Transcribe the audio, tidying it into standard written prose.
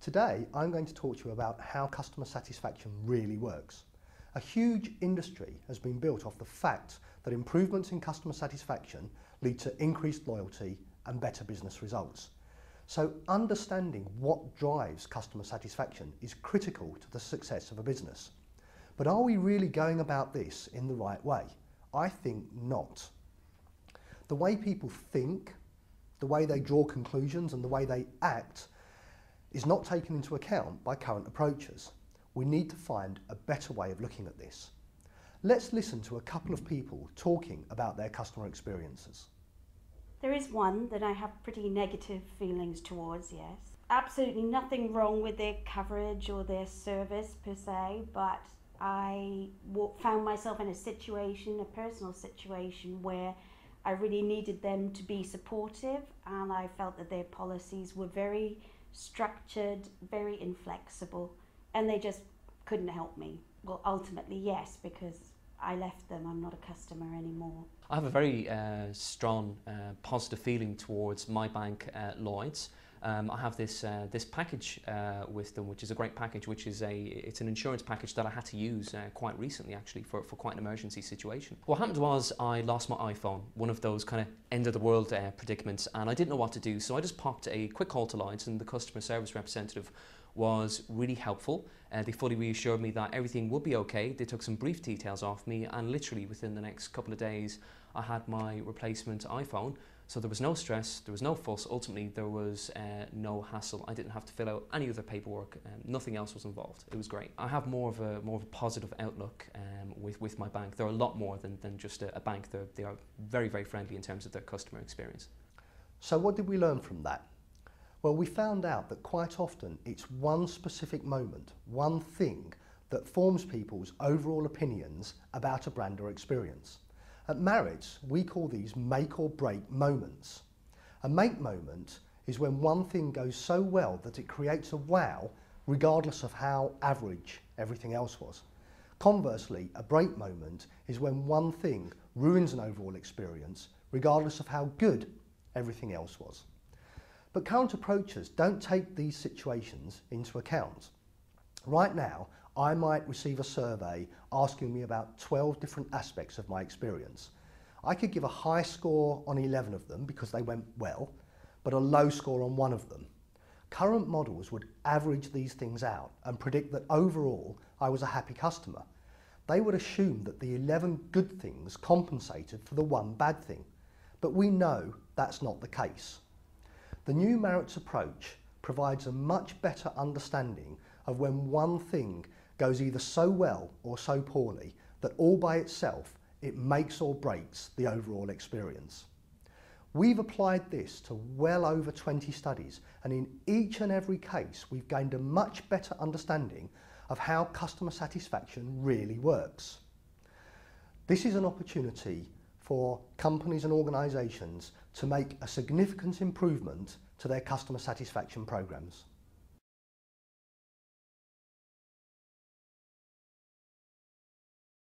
Today, I'm going to talk to you about how customer satisfaction really works. A huge industry has been built off the fact that improvements in customer satisfaction lead to increased loyalty and better business results. So understanding what drives customer satisfaction is critical to the success of a business. But are we really going about this in the right way? I think not. The way people think, the way they draw conclusions and the way they act is not taken into account by current approaches. We need to find a better way of looking at this. Let's listen to a couple of people talking about their customer experiences. There is one that I have pretty negative feelings towards, yes. Absolutely nothing wrong with their coverage or their service per se, but I found myself in a personal situation where I really needed them to be supportive, and I felt that their policies were very structured, very inflexible, and they just couldn't help me. Well, ultimately, yes, because I left them. I'm not a customer anymore. I have a very strong positive feeling towards my bank, Lloyds. I have this package with them, which is a great package, which is it's an insurance package that I had to use quite recently, actually, for quite an emergency situation. What happened was I lost my iPhone, one of those kind of end of the world predicaments, and I didn't know what to do, so I just popped a quick call to Lloyds, and the customer service representative was really helpful. They fully reassured me that everything would be okay. They took some brief details off me, and literally within the next couple of days I had my replacement iPhone. So there was no stress, there was no fuss, ultimately there was no hassle. I didn't have to fill out any other paperwork, nothing else was involved. It was great. I have more of a positive outlook with my bank. They're a lot more than just a bank. They are very, very friendly in terms of their customer experience. So what did we learn from that? Well, we found out that quite often it's one specific moment, one thing, that forms people's overall opinions about a brand or experience. At Maritz, we call these make or break moments. A make moment is when one thing goes so well that it creates a wow, regardless of how average everything else was. Conversely, a break moment is when one thing ruins an overall experience, regardless of how good everything else was. But current approaches don't take these situations into account. Right now, I might receive a survey asking me about 12 different aspects of my experience. I could give a high score on 11 of them because they went well, but a low score on one of them. Current models would average these things out and predict that overall I was a happy customer. They would assume that the 11 good things compensated for the one bad thing, but we know that's not the case. The new Maritz approach provides a much better understanding of when one thing goes either so well or so poorly that all by itself it makes or breaks the overall experience. We've applied this to well over 20 studies, and in each and every case we've gained a much better understanding of how customer satisfaction really works. This is an opportunity for companies and organisations to make a significant improvement to their customer satisfaction programmes.